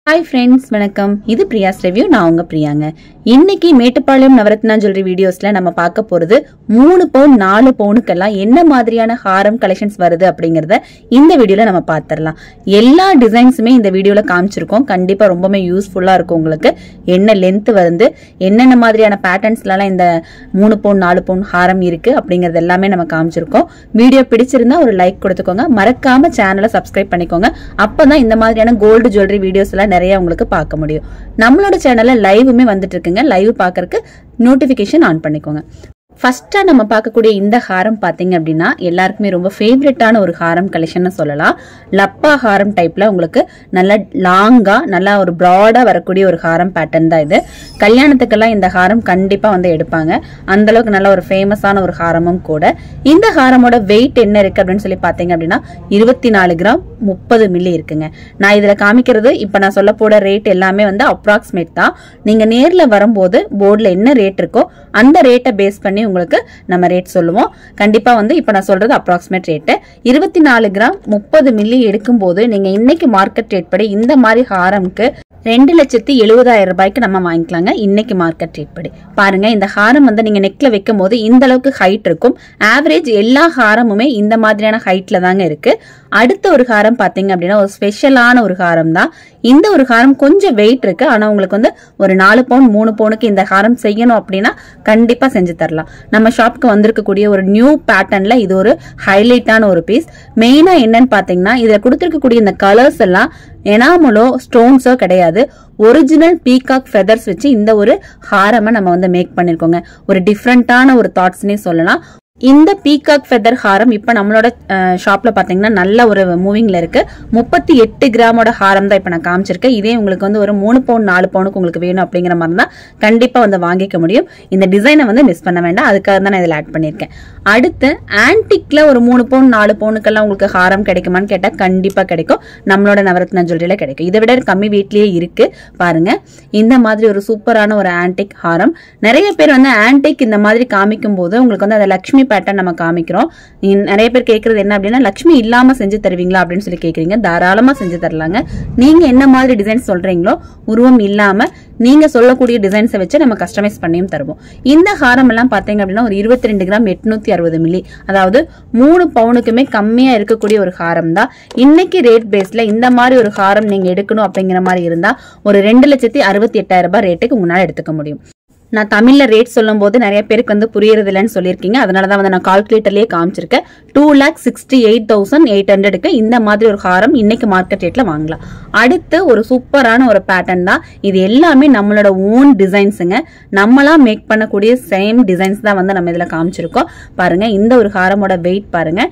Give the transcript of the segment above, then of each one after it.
Hi friends, வணக்கம். இது பிரியாஸ் review. நான் உங்க பிரியாங்க. இன்னைக்கு மேட்டுப்பாளையம் நவரத்னா ஜுவல்லரி வீடியோஸ்ல நம்ம பார்க்க போறது 3 பவுன் 4 பவுனுக்கெல்லாம் என்ன மாதிரியான ஹாரம் கலெக்ஷன்ஸ் வருது அப்படிங்கறத இந்த வீடியோல நம்ம பாத்துறலாம். எல்லா டிசைன்ஸுமே இந்த வீடியோல காமிச்சிருக்கோம். கண்டிப்பா ரொம்பவே யூஸ்ஃபுல்லா இருக்கும் உங்களுக்கு. என்ன லென்த் வருது, என்னென்ன மாதிரியான பேட்டர்ன்ஸ்லாம் இந்த 3 பவுன் 4 பவுன் ஹாரம் இருக்கு அப்படிங்கறது எல்லாமே நம்ம காமிச்சிருக்கோம். வீடியோ பிடிச்சிருந்தா ஒரு லைக் கொடுத்துக்கோங்க. மறக்காம சேனலை சப்ஸ்கிரைப் பண்ணிக்கோங்க. அப்பதான் இந்த மாதிரியான கோல்டு ஜுவல்லரி வீடியோஸ் எல்லாம் நிறைய உங்களுக்கு பார்க்க முடியும். நம்மளோட சேனல்ல லைவுமே வந்துட்டு இருக்குங்க. லைவ் பார்க்கறதுக்கு நோட்டிபிகேஷன் ஆன் பண்ணிக்கோங்க. ஃபர்ஸ்டா நம்ம பார்க்கக்கூடிய இந்த ஹாரம் பாத்தீங்க அப்படின்னா எல்லாருக்குமே ரொம்ப ஃபேவரட்டான ஒரு ஹாரம் கலெக்ஷன் சொல்லலாம். லப்பா ஹாரம் டைப்ல உங்களுக்கு நல்ல லாங்கா நல்லா ஒரு ப்ராடா வரக்கூடிய ஒரு ஹாரம் பேட்டர்ன் தான் இது. கல்யாணத்துக்கெல்லாம் இந்த ஹாரம் கண்டிப்பா வந்து எடுப்பாங்க. அந்த அளவுக்கு நல்ல ஒரு ஃபேமஸான ஒரு ஹாரமும் கூட. இந்த ஹாரமோட வெயிட் என்ன இருக்கு அப்படின்னு சொல்லி பாத்தீங்க அப்படின்னா 24 கிராம் 30 மில்லி இருக்குங்க. நான் இதுல காமிக்கிறது இப்ப நான் சொல்ல போட ரேட் எல்லாமே வந்து அப்ராக்சிமேட் தான். நீங்க நேர்ல வரும்போது போர்டுல என்ன ரேட் இருக்கோ அந்த ரேட்டை பேஸ் பண்ணி உங்களுக்கு நம்ம ரேட் சொல்லுவோம். கண்டிப்பா வந்து இப்ப நான் சொல்றது அப்ராக்சிமேட் ரேட். 24 கிராம் 30 மில்லி எடுக்கும் போது நீங்க இன்னைக்கு மார்க்கெட் ரேட் படி இந்த மாதிரி ஹாரம்க்கு 2,70,000 ரூபாய்க்கு நம்ம வாங்கிக்கலாங்க. இன்னைக்கு மார்க்கெட் ரேட் படி பாருங்க. இந்த ஹாரம் வந்து நீங்க நெக்ல வைக்கும் போது இந்த அளவுக்கு ஹைட் இருக்கும். ஆவரேஜ் எல்லா ஹாரமுமே இந்த மாதிரியான ஹைட்ல தாங்க இருக்கு. அடுத்த ஒரு ஹாரம் பாத்தீங்க அப்படின்னா ஒரு ஸ்பெஷலான ஒரு ஹாரம் தான். இந்த ஒரு ஹாரம் கொஞ்சம் வெயிட் இருக்கு. ஆனா உங்களுக்கு வந்து ஒரு 4 பவுன் 3 பவுனுக்கு இந்த ஹாரம் செய்யணும் அப்படின்னா கண்டிப்பா செஞ்சு தரலாம். நம்ம ஷாப்க்கு வந்திருக்கக்கூடிய ஒரு நியூ பேட்டர்ன்ல இது ஒரு ஹைலைட்டான ஒரு பீஸ். மெயினா என்னன்னு பாத்தீங்கன்னா இதுல கொடுத்திருக்கக்கூடிய இந்த கலர்ஸ் எல்லாம் எனாமலோ ஸ்டோன்ஸோ கிடையாது. ஒரிஜினல் பீகாக் ஃபெதர்ஸ் வச்சு இந்த ஒரு ஹாரமை நம்ம வந்து மேக் பண்ணிருக்கோங்க. ஒரு டிஃப்ரெண்டான ஒரு தாட்ஸ்னே சொல்லலாம். இந்த பீகாக் ஃபெதர் ஹாரம் இப்ப நம்மளோட ஷாப்ல பாத்தீங்கன்னா நல்ல ஒரு மூவிங்ல இருக்கு. 38 கிராமோட ஹாரம் தான் இப்ப நான் காமிச்சிருக்கேன். இதே உங்களுக்கு வந்து ஒரு 3 பவுன் 4 பவுனுக்கு உங்களுக்கு வேணும் அப்படிங்கிற மாதிரி தான் கண்டிப்பா வந்து வாங்கிக்க முடியும். இந்த டிசைனை வந்து மிஸ் பண்ண வேண்டாம். அதுக்காக தான் நான் இதில் ஆட் பண்ணிருக்கேன். அடுத்து ஆன்டிக்ல ஒரு 3 பவுன் 4 பவுனுக்கெல்லாம் உங்களுக்கு ஹாரம் கிடைக்குமான்னு கேட்டா கண்டிப்பா கிடைக்கும். நம்மளோட நவரத்னா ஜுவல்லரியில கிடைக்கும். இதை விட கம்மி வீட்லயே இருக்கு. பாருங்க, இந்த மாதிரி ஒரு சூப்பரான ஒரு ஆன்டிக் ஹாரம். நிறைய பேர் வந்து ஆன்டிக் இந்த மாதிரி காமிக்கும் போது உங்களுக்கு வந்து அந்த லட்சுமி பேட்டர்ன் நம்ம காமிக்கிறோம். நிறைய பேர் கேட்கறது என்ன அப்படின்னா லட்சுமி இல்லாம செஞ்சு தருவீங்களா அப்படின்னு சொல்லி கேக்குறீங்க. தாராளமா செஞ்சு தரலாங்க. நீங்க என்ன மாதிரி டிசைன் சொல்றீங்களோ உருவம் இல்லாம நீங்க சொல்லக்கூடிய டிசைன்ஸை வச்சு நம்ம கஸ்டமைஸ் பண்ணியும் தருவோம். இந்த ஹாரம் எல்லாம் பாத்தீங்க அப்படின்னா ஒரு 22 கிராம் 860 மில்லி, அதாவது 3 பவுனுக்குமே கம்மியா இருக்கக்கூடிய ஒரு ஹாரம் தான். இன்னைக்கு ரேட் பேஸ்ல இந்த மாதிரி ஒரு ஹாரம் நீங்க எடுக்கணும் அப்படிங்கிற மாதிரி இருந்தா ஒரு 2,68,000 ரூபாய் ரேட்டுக்கு உங்களால எடுத்துக்க முடியும். நான் தமிழ்ல ரேட் சொல்லும் போது நிறைய பேருக்கு வந்து புரியறது இல்லைன்னு சொல்லியிருக்கீங்க. அதனாலதான் வந்து நான் கால்குலேட்டர்லயே காமிச்சிருக்கேன். 2,68,800க்கு இந்த மாதிரி ஒரு ஹாரம் இன்னைக்கு மார்க்கெட் ரேட்ல வாங்கலாம். அடுத்து ஒரு சூப்பரான ஒரு பேட்டர்ன் தான். இது எல்லாமே நம்மளோட ஓன் டிசைன்ஸுங்க. நம்மளா மேக் பண்ணக்கூடிய சேம் டிசைன்ஸ் தான் வந்து நம்ம இதுல காமிச்சிருக்கோம். பாருங்க, இந்த ஒரு ஹாரமோட வெயிட் பாருங்க.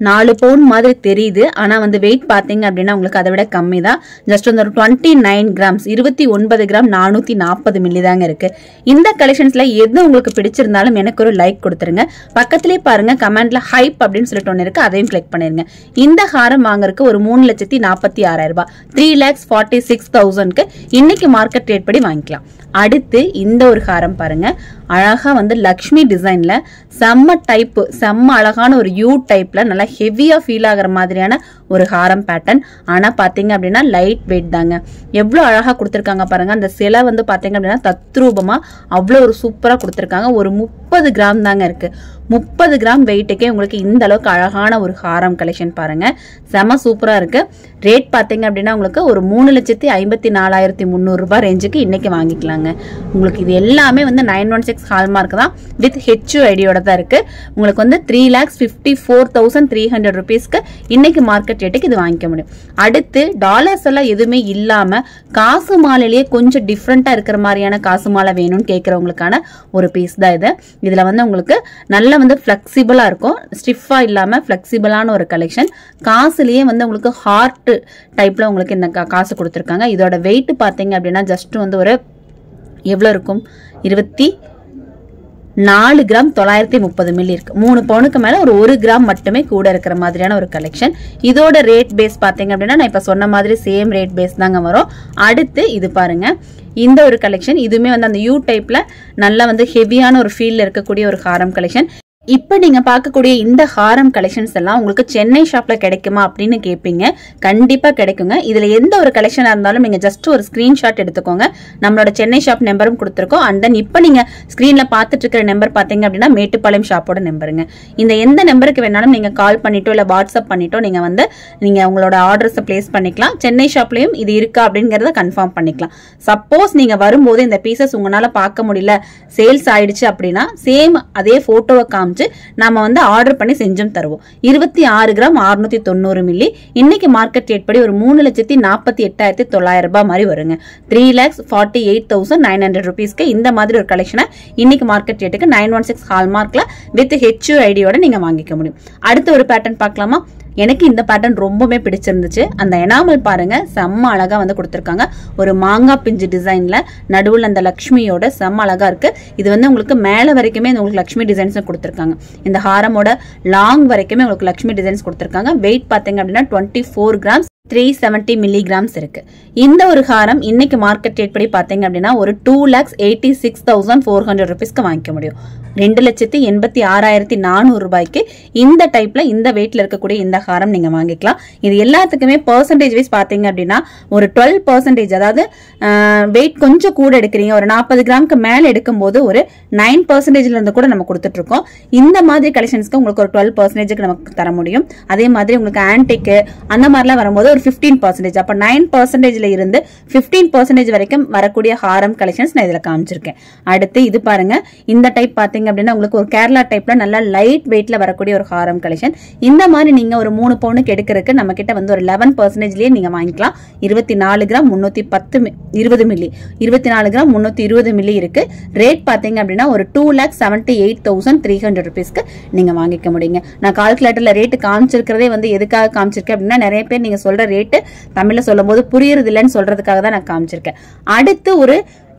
4 பவுன் மாதிரி தெரியுது. ஆனா வந்து வெயிட் பாத்தீங்க அப்படின்னா உங்களுக்கு அதை விட கம்மி தான். ஜஸ்ட் வந்து ஒரு 29 கிராம்ஸ் 29 கிராம் 440 மில்லி தாங்க இருக்கு. இந்த கலெக்ஷன்ஸ்ல எது உங்களுக்கு பிடிச்சிருந்தாலும் எனக்கு ஒரு லைக் கொடுத்துருங்க. பக்கத்திலே பாருங்க கமெண்ட்ல ஹைப் அப்படின்னு சொல்லிட்டு ஒன்று இருக்கு, அதையும் கிளிக் பண்ணிருங்க. இந்த ஹாரம் வாங்குறதுக்கு ஒரு 3,46,000 ரூபாய் 3,46,000க்கு இன்னைக்கு மார்க்கெட் ரேட் படி வாங்கிக்கலாம். அடுத்து இந்த ஒரு ஹாரம் பாருங்க. அழகா வந்து லக்ஷ்மி டிசைன்ல செம்ம டைப், செம்ம அழகான ஒரு யூ டைப்ல நல்லா ஹெவியா ஃபீல் ஆகிற மாதிரியான ஒரு ஹாரம் பேட்டர்ன். ஆனா பாத்தீங்க அப்படின்னா லைட் வெயிட் தாங்க. எவ்வளவு அழகா கொடுத்திருக்காங்க பாருங்க. அந்த சிலை வந்து பாத்தீங்க அப்படின்னா தத்ரூபமா அவ்வளவு ஒரு சூப்பரா கொடுத்திருக்காங்க. ஒரு 30 கிராம் தாங்க இருக்கு. 30 கிராம் வெயிட்டுக்கே உங்களுக்கு இந்த அளவுக்கு அழகான ஒரு ஹாரம் கலெக்ஷன் பாருங்க. செம சூப்பரா இருக்கு. ரேட் பாத்தீங்க அப்படின்னா உங்களுக்கு ஒரு 3,54,300 ரூபாய் ரேஞ்சுக்கு இன்னைக்கு வாங்கிக்கலாங்க. உங்களுக்கு இது எல்லாமே வந்து 916 ஹால்மார்க் தான் வித் HUID-யோட தான் இருக்கு. உங்களுக்கு வந்து 3,54,300 ருபீஸ்க்கு இன்னைக்கு மார்க்கெட் ரேட்டுக்கு இது வாங்கிக்க முடியும். அடுத்து டாலர்ஸ் எல்லாம் எதுவுமே இல்லாம காசு மாலையிலேயே கொஞ்சம் டிஃப்ரெண்டா இருக்கிற மாதிரியான காசு மாலை வேணும்னு கேட்கறவங்களுக்கான ஒரு பீஸ் தான் இது. இதுல வந்து உங்களுக்கு நல்ல வந்து பிளெக்சிபிளா இருக்கும். ஸ்டிஃபா இல்லாம பிளெக்சிபிளான ஒரு கலெக்ஷன். காசுலயே வந்து உங்களுக்கு ஹார்ட் டைப்ல உங்களுக்கு இந்த காசு கொடுத்துருக்காங்க. இதோட வெயிட் பாத்தீங்க அப்படின்னா ஜஸ்ட் வந்து ஒரு எவ்வளவு இருக்கும், 24 கிராம் 930 மில்லி இருக்கு. 3 பவுனுக்கு மேல ஒரு 1 கிராம் மட்டுமே கூட இருக்கிற மாதிரியான ஒரு கலெக்ஷன். இதோட ரேட் பேஸ் பாத்தீங்க அப்படின்னா நான் இப்ப சொன்ன மாதிரி சேம் ரேட் பேஸ் தாங்க வரும். அடுத்து இது பாருங்க, இந்த ஒரு கலெக்ஷன். இதுவுமே வந்து அந்த யூ டைப்ல நல்லா வந்து ஹெவியான ஒரு ஃபீல்ல இருக்கக்கூடிய ஒரு ஹாரம் கலெக்ஷன். இப்ப நீங்க பார்க்கக்கூடிய இந்த ஹாரம் கலெக்ஷன்ஸ் எல்லாம் உங்களுக்கு சென்னை ஷாப்ல கிடைக்குமா அப்படின்னு கேட்பீங்க. கண்டிப்பா கிடைக்குங்க. இதுல எந்த ஒரு கலெக்ஷனா இருந்தாலும் நீங்க ஜஸ்ட் ஒரு ஸ்கிரீன்ஷாட் எடுத்துக்கோங்க. நம்மளோட சென்னை ஷாப் நம்பரும் கொடுத்துருக்கோம். அண்ட் தென் இப்ப நீங்க ஸ்கிரீன்ல பாத்துட்டு இருக்கிற நம்பர் பாத்தீங்க அப்படின்னா மேட்டுப்பாளையம் ஷாப்போட நம்பருங்க. இந்த எந்த நம்பருக்கு வேணாலும் நீங்க கால் பண்ணிட்டோ இல்ல வாட்ஸ்அப் பண்ணிட்டோ நீங்க உங்களோட ஆர்டர்ஸை பிளேஸ் பண்ணிக்கலாம். சென்னை ஷாப்லயும் இது இருக்கா அப்படிங்கறத கன்ஃபார்ம் பண்ணிக்கலாம். சப்போஸ் நீங்க வரும்போது இந்த பீசஸ் உங்களால பார்க்க முடியல, சேல்ஸ் ஆயிடுச்சு அப்படின்னா சேம் அதே போட்டோவை நாம ஆர்டர் பண்ணி செஞ்சும் தருவோம். 26 கிராம் 690 மில்லி. இன்னைக்கு மார்க்கெட் ரேட் படி ஒரு 3,48,900 ரூபாய் மாதிரி வருங்க. 3,48,900 rupeesக்கு இந்த மாதிரி ஒரு கலெக்ஷனை இன்னைக்கு மார்க்கெட் ரேட்டுக்கு 916 ஹால்மார்க்ல வித் HUID-யோட நீங்க வாங்கிக்க முடியும். அடுத்த ஒரு பேட்டர்ன் பார்க்கலாமா? எனக்கு இந்த பேட்டர்ன் ரொம்பவே பிடிச்சிருந்துச்சு. அந்த எனாமல் பாருங்க, செம்ம அழகா கொடுத்திருக்காங்க. ஒரு மாங்காய் பிஞ்சு டிசைன்ல நடுவுல அந்த லக்ஷ்மியோட செம்ம அழகா இருக்கு. இது உங்களுக்கு மேல வரைக்குமே உங்களுக்கு லக்ஷ்மி டிசைன்ஸ் கொடுத்திருக்காங்க. இந்த ஹாரமோட லாங் வரைக்குமே உங்களுக்கு லக்ஷ்மி டிசைன்ஸ் கொடுத்திருக்காங்க. வெயிட் பாத்தீங்க அப்படின்னா 24 கிராம்ஸ் 370 மில்லிகிராம்ஸ் இருக்கு. இந்த ஒரு ஹாரம் இன்னைக்கு மார்க்கெட் ரேட் படி பாத்தீங்க அப்படின்னா ஒரு 2,86,400 rupeesக்கு வாங்கிக்க முடியும். 2,86,400 ரூபாய்க்கு இந்த டைப்ல இந்த வெயிட்ல இருக்கக்கூடிய இந்த ஹாரம் நீங்க வாங்கிக்கலாம். இது எல்லாத்துக்குமே பெர்சன்டேஜ் வைஸ் பாத்தீங்க அப்படின்னா ஒரு 12%, அதாவது வெயிட் கொஞ்சம் கூட எடுக்கிறீங்க, ஒரு 40 கிராமுக்கு மேல எடுக்கும் போது ஒரு 9% இருந்து கூட நம்ம கொடுத்துட்டு இருக்கோம். இந்த மாதிரி கலெக்ஷன்ஸ்க்கு உங்களுக்கு ஒரு 12% நமக்கு தர முடியும். அதே மாதிரி உங்களுக்கு ஆன்டிக் அந்த மாதிரிலாம் வரும்போது ஒரு 15%, அப்ப 9%ல இருந்து 15% வரைக்கும் வரக்கூடிய ஹாரம் கலெக்ஷன்ஸ் நான் இதுல காமிச்சிருக்கேன். அடுத்து இது பாருங்க, இந்த டைப் பாத்தீங்க அப்படின்னா உங்களுக்கு ஒரு கேரளா டைப்ல நல்ல லைட் வெயிட்ல வரக்கூடிய ஒரு ஹாரம் கலெக்ஷன். இந்த மாதிரி நீங்க ஒரு 3 பவுனுக்கு எடுக்கிறதுக்கு நம்ம கிட்ட ஒரு 11%லயே நீங்க வாங்கிக்கலாம். 24 கிராம் 320 மில்லி 24 கிராம் 320 மில்லி இருக்கு. ரேட் பாத்தீங்க அப்படின்னா ஒரு 2,78,300 rupeesக்கு நீங்க வாங்கிக்க முடியுங்க. நான் கால்குலேட்டர்ல ரேட் காமிச்சிருக்கிறதே எதுக்காக காமிச்சிருக்கேன் அப்படின்னா நிறைய பேர் நீங்க சொல்ற ரேட்டு தமிழ்ல சொல்லும் போது புரியுறது இல்லைன்னு சொல்றதுக்காக தான் நான் காமிச்சிருக்கேன். அடுத்து ஒரு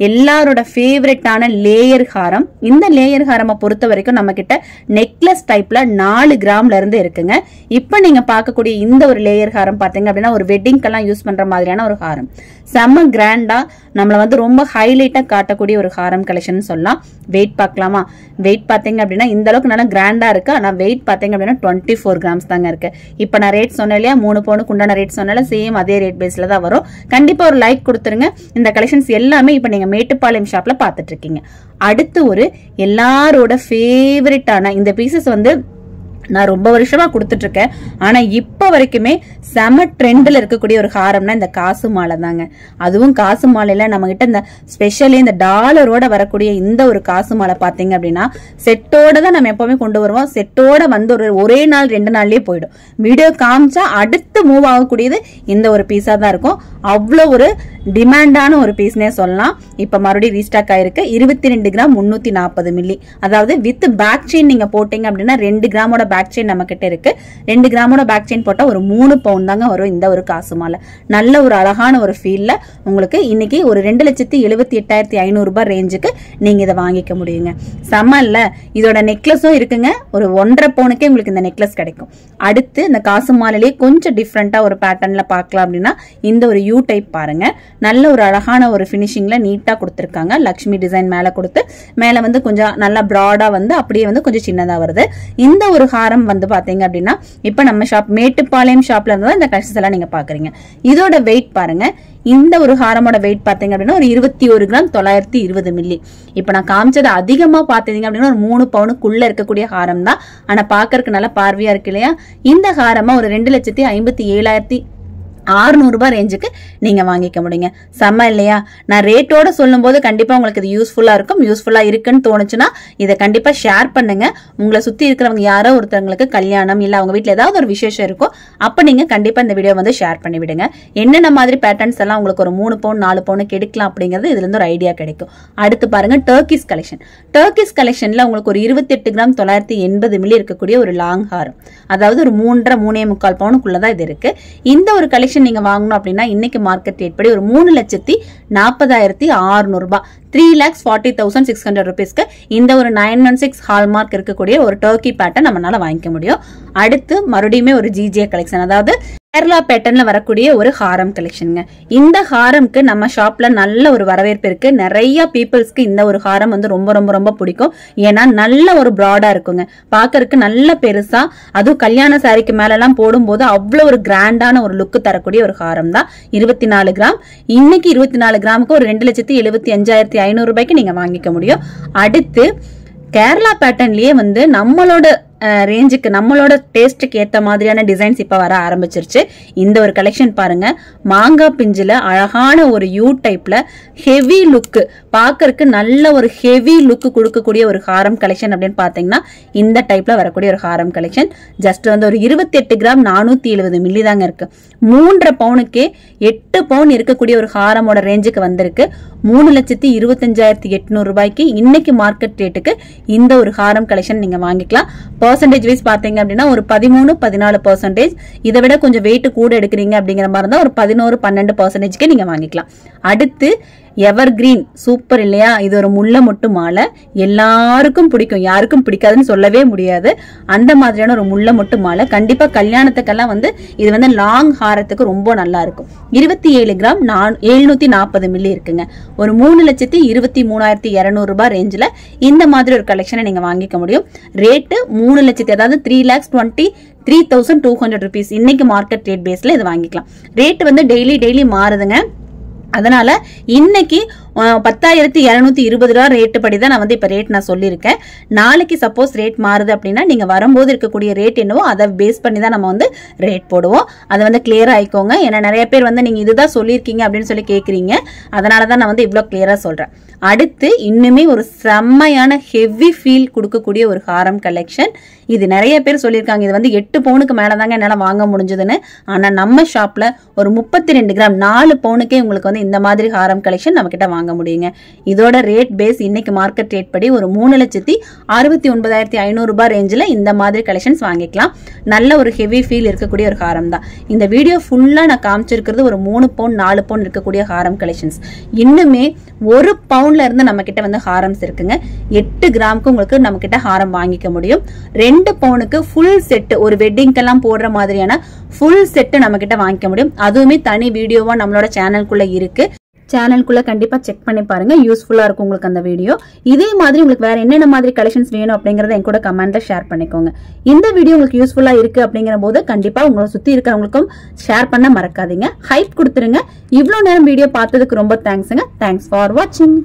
எல்லாரோட ஃபேவரட்டான லேயர் ஹாரம். இந்த லேயர் ஹாரமை பொறுத்த வரைக்கும் நம்ம கிட்ட நெக்லஸ் டைப்ல 4 கிராம்ல இருந்து இருக்குங்க. இப்ப நீங்க பார்க்கக்கூடிய இந்த ஒரு லேயர் ஹாரம் பாத்தீங்க அப்படின்னா ஒரு வெட்டிங்கெல்லாம் யூஸ் பண்ற மாதிரியான ஒரு ஹாரம். செம்ம கிராண்டா நம்மள ரொம்ப ஹைலைட்டா காட்டக்கூடிய ஒரு ஹாரம் கலெக்ஷன் சொல்லலாம். வெயிட் பார்க்கலாமா? வெயிட் பாத்தீங்க அப்படின்னா இந்த அளவுக்கு நல்லா கிராண்டா இருக்கு. ஆனா வெயிட் பாத்தீங்க அப்படின்னா 24 கிராம்ஸ் தாங்க இருக்கு. இப்ப நான் ரேட் சொன்னேன் இல்லையா, 3 பவுனுக்கு உண்டான ரேட் சொன்னால சேம் அதே ரேட் பேஸ்ல தான் வரும். கண்டிப்பா ஒரு லைக் கொடுத்துருங்க. இந்த கலெக்ஷன்ஸ் எல்லாமே இப்ப நீங்க மேட்டுப்பாளையம் ஷாப்ல பாத்துட்டு இருக்கீங்க. அடுத்து ஒரு எல்லாரோட ஃபேவரட்டான இந்த பீசஸ் நான் ரொம்ப வருஷமா கொடுத்துட்டு இருக்கேன். ஆனா இப்ப வரைக்குமே செம ட்ரெண்ட்ல இருக்கக்கூடிய ஒரு ஹாரம்னா இந்த காசு மாலை தாங்க. அதுவும் காசு மாலையில நம்ம கிட்ட இந்த ஸ்பெஷலி இந்த டாலரோட வரக்கூடிய இந்த ஒரு காசு மாலை பாத்தீங்க அப்படின்னா செட்டோட தான் நம்ம எப்பவுமே கொண்டு வருவோம். செட்டோட ஒரே நாள் 2 நாள்லயே போயிடும். வீடியோ காமிச்சா அடுத்து மூவ் ஆகக்கூடியது இந்த ஒரு பீஸா தான் இருக்கும். அவ்வளவு ஒரு டிமாண்டான ஒரு பீஸ்னே சொல்லலாம். இப்ப மறுபடியும் ரீஸ்டாக் ஆயிருக்கு. 22 கிராம் 340 மில்லி, அதாவது வித் பேக் செயின் நீங்க போட்டீங்க அப்படின்னா 2 கிராமோட பேக் செயின் நம்ம கிட்ட இருக்கு. 2 கிராமோட பேக் செயின் போட்டா ஒரு 3 பவுண்ட் தாங்க வரும் இந்த ஒரு காசு மாலை. நல்ல ஒரு அழகான ஒரு ஃபீல்ல உங்களுக்கு இன்னைக்கு ஒரு 2,78,500 ரூபாய் ரேஞ்சுக்கு நீங்க இதை வாங்கிக்க முடியுங்க. செம இல்ல? இதோட நெக்லஸும் இருக்குங்க. ஒரு 1.5 பவுனுக்கே உங்களுக்கு இந்த நெக்லஸ் கிடைக்கும். அடுத்து இந்த காசு மாலையிலேயே கொஞ்சம் டிஃப்ரெண்டா ஒரு பேட்டர்ன்ல பார்க்கலாம் அப்படின்னா இந்த ஒரு யூ டைப் பாருங்க. நல்ல ஒரு அழகான ஒரு பினிஷிங்ல நீட்டா கொடுத்திருக்காங்க. லக்ஷ்மி டிசைன் மேல கொடுத்து மேல கொஞ்சம் நல்லா பிராடா அப்படியே கொஞ்சம் சின்னதா வருது. இந்த ஒரு ஹாரம் பாத்தீங்க அப்படின்னா இப்ப நம்ம ஷாப் மேட்டுப்பாளையம் ஷாப்ல இருந்து இந்த கலெக்ஷன்ஸ் எல்லாம் நீங்க பாக்குறீங்க. இதோட வெயிட் பாருங்க. இந்த ஒரு ஹாரமோட வெயிட் பாத்தீங்க அப்படின்னா ஒரு 21 கிராம் 920 மில்லி. இப்ப நான் காமிச்சது அதிகமா பாத்தீங்க அப்படின்னா ஒரு 3 பவுனுக்குள்ள இருக்கக்கூடிய ஹாரம் தான். ஆனா பாக்கறதுக்கு நல்லா பார்வையா இருக்கு இல்லையா? இந்த ஹாரமா ஒரு 2,57,600 ரூபாய் ரேஞ்சுக்கு நீங்க வாங்கிக்க முடியுங்க. செம்ம இல்லையா? நான் ரேட்டோட சொல்லும் போது கண்டிப்பா உங்களுக்கு இது யூஸ்ஃபுல்லா இருக்கும். யூஸ்ஃபுல்லா இருக்குன்னு தோணுச்சுன்னா இதை கண்டிப்பா ஷேர் பண்ணுங்க. உங்களை சுத்தி இருக்கிறவங்க யாரோ ஒருத்தவங்களுக்கு கல்யாணம் இல்ல அவங்க வீட்டுல ஏதாவது ஒரு விசேஷம் இருக்கும், அப்ப நீங்க கண்டிப்பா இந்த வீடியோ ஷேர் பண்ணி விடுங்க. என்னென்ன மாதிரி பேட்டர்ன்ஸ் எல்லாம் உங்களுக்கு ஒரு 3 பவுன் 4 பவுனுக்கு எடுக்கலாம் அப்படிங்கிறது இதுல இருந்து ஒரு ஐடியா கிடைக்கும். அடுத்து பாருங்க டர்க்கிஸ் கலெக்ஷன். டர்க்கிஸ் கலெக்ஷன்ல உங்களுக்கு ஒரு 28 கிராம் 980 மில்லி இருக்கக்கூடிய ஒரு லாங் ஹாரம், அதாவது ஒரு 3.5 பவுனுக்குள்ளதான் இது இருக்கு. இந்த ஒரு கலெக்ஷன் நீங்க வாங்கணும் அப்படின்னா இன்னைக்கு மார்க்கெட் ரேட் படி ஒரு 3,40,600 ரூபாய் 3,40,600 rupeesக்கு இந்த ஒரு 916 ஹால்மார்க் இருக்கக்கூடிய ஒரு டர்க்கி பேட்டர்ன் நம்மளால வாங்கிக்க முடியும். அடுத்து மறுபடியும் ஒரு ஜிஜே கலெக்ஷன், அதாவது கேரளா பேட்டர்ன்ல வரக்கூடிய ஒரு ஹாரம் கலெக்ஷனுங்க. இந்த ஹாரம்க்கு நம்ம ஷாப்ல நல்ல ஒரு வரவேற்பு இருக்கு. நிறைய பீப்புள்ஸ்க்கு இந்த ஒரு ஹாரம் வந்து ரொம்ப ரொம்ப ரொம்ப பிடிக்கும். ஏன்னா நல்ல ஒரு ப்ராடா இருக்குங்க, பாக்கறதுக்கு நல்ல பெருசா, அதுவும் கல்யாண சாரிக்கு மேல எல்லாம் போடும்போது அவ்வளவு ஒரு கிராண்டான ஒரு லுக் தரக்கூடிய ஒரு ஹாரம் தான். 24 கிராம். இன்னைக்கு 24 கிராமுக்கு ஒரு 2,75,500 ரூபாய்க்கு நீங்க வாங்கிக்க முடியும். அடுத்து கேரளா பேட்டர்ன்லயே வந்து நம்மளோட ரேஞ்சுக்கு நம்மளோட டேஸ்ட்டுக்கு ஏத்த மாதிரியான டிசைன்ஸ் இப்ப வர ஆரம்பிச்சிருச்சு. இந்த ஒரு கலெக்ஷன் பாருங்க, மாங்காய் பிஞ்சுல அழகான ஒரு யூ டைப்ல ஹெவி லுக், பாக்கறதுக்கு நல்ல ஒரு ஹெவி லுக் கொடுக்கக்கூடிய ஒரு ஹாரம் கலெக்ஷன் அப்படின்னு பாத்தீங்கன்னா இந்த டைப்ல வரக்கூடிய ஒரு ஹாரம் கலெக்ஷன். ஜஸ்ட் வந்து ஒரு 28 கிராம் 470 மில்லி தாங்க இருக்கு. 3.5 பவுனுக்கே 8 பவுன் இருக்கக்கூடிய ஒரு ஹாரமோட ரேஞ்சுக்கு வந்திருக்கு. 3,25,800 ரூபாய்க்கு இன்னைக்கு மார்க்கெட் ரேட்டுக்கு இந்த ஒரு ஹாரம் கலெக்ஷன் நீங்க வாங்கிக்கலாம். பர்சன்டேஜ் வைஸ் பாத்தீங்க அப்படின்னா ஒரு 13-14%. இதை விட கொஞ்சம் வெயிட் கூட எடுக்கிறீங்க அப்படிங்கிற மாதிரி இருந்தா ஒரு 11-12% நீங்க வாங்கிக்கலாம். அடுத்து எவர் கிரீன் சூப்பர் இல்லையா? இது ஒரு முல்லை மொட்டு மாலை, எல்லாருக்கும் பிடிக்கும், யாருக்கும் பிடிக்காதுன்னு சொல்லவே முடியாது. அந்த மாதிரியான ஒரு முல்லை மொட்டு மாலை கண்டிப்பா கல்யாணத்துக்கெல்லாம் வந்து இது வந்து லாங் ஹாரத்துக்கு ரொம்ப நல்லா இருக்கும். 27 கிராம் 740 மில்லி இருக்குங்க. ஒரு 3,23,200 ரூபாய் ரேஞ்சில் இந்த மாதிரி ஒரு கலெக்ஷனை நீங்க வாங்கிக்க முடியும். ரேட்டு 3 லட்சத்தி, அதாவது 3,23,200 rupees இன்னைக்கு மார்க்கெட் ரேட் பேஸ்ல இது வாங்கிக்கலாம். ரேட் வந்து டெய்லி மாறுதுங்க. அதனால இன்னைக்கு 10,220 ரூபா ரேட்டு படிதான் நான் வந்து இப்ப ரேட் நான் சொல்லியிருக்கேன். நாளைக்கு சப்போஸ் ரேட் மாறுது அப்படின்னா நீங்க வரும்போது இருக்கக்கூடிய ரேட் என்னவோ அதை பேஸ் பண்ணி தான் நம்ம வந்து ரேட் போடுவோம். அதை வந்து கிளியரா ஆயிக்கோங்க. ஏன்னா நிறைய பேர் வந்து நீங்க இதுதான் சொல்லியிருக்கீங்க அப்படின்னு சொல்லி கேட்குறீங்க. அதனாலதான் நான் வந்து இவ்வளவு கிளியரா சொல்றேன். அடுத்து இன்னுமே ஒரு செம்மையான ஹெவி ஃபீல் கொடுக்கக்கூடிய ஒரு ஹாரம் கலெக்ஷன். இது நிறைய பேர் சொல்லியிருக்காங்க இது வந்து 8 பவுனுக்கு மேலதாங்க என்னால வாங்க முடிஞ்சதுன்னு. ஆனா நம்ம ஷாப்ல ஒரு 32 கிராம் 4 பவுனுக்கே உங்களுக்கு வந்து இந்த மாதிரி ஹாரம் கலெக்ஷன் நம்ம கிட்ட வாங்க முடியுங்க. இதோட ரேட் பேஸ் இன்னைக்கு மார்க்கெட் ரேட் படி ஒரு 3,69,500 ரூபாய் ரேஞ்சில் இந்த மாதிரி கலெக்ஷன்ஸ் வாங்கிக்கலாம். நல்ல ஒரு ஹெவி ஃபீல் இருக்கக்கூடிய ஒரு ஹாரம் தான். இந்த வீடியோ ஃபுல்லா நான் காமிச்சிருக்கிறது ஒரு 3 பவுன் 4 பவுன் இருக்கக்கூடிய ஹாரம் கலெக்ஷன்ஸ். இன்னுமே 1 பவுன்ல இருந்து நம்ம கிட்ட வந்து ஹாரம்ஸ் இருக்குங்க. 8 கிராமுக்கு உங்களுக்கு நம்ம கிட்ட ஹாரம் வாங்கிக்க முடியும். 2 பவுனுக்கு ஃபுல் செட், ஒரு வெட்டிங்கெல்லாம் போடுற மாதிரியான ஃபுல் செட் நம்ம கிட்ட வாங்கிக்க முடியும். அதுவுமே தனி வீடியோவா நம்மளோட சேனலுக்குள்ள இருக்கு. சேனலுக்குள்ள கண்டிப்பா செக் பண்ணி பாருங்க, யூஸ்ஃபுல்லா இருக்கும் உங்களுக்கு அந்த வீடியோ. இதே மாதிரி உங்களுக்கு வேற என்னென்ன மாதிரி கலெக்ஷன்ஸ் வேணும் அப்படிங்கறத என் கூட கமெண்ட்ல ஷேர் பண்ணிக்கோங்க. இந்த வீடியோ உங்களுக்கு யூஸ்ஃபுல்லா இருக்கு அப்படிங்கிற போது கண்டிப்பா உங்களை சுத்தி இருக்கிறவங்களுக்கும் ஷேர் பண்ண மறக்காதீங்க. ஹைப் கொடுத்துருங்க. இவ்வளவு நேரம் வீடியோ பார்த்ததுக்கு ரொம்ப தேங்க்ஸ்ங்க. தேங்க்ஸ் ஃபார் வாட்சிங்.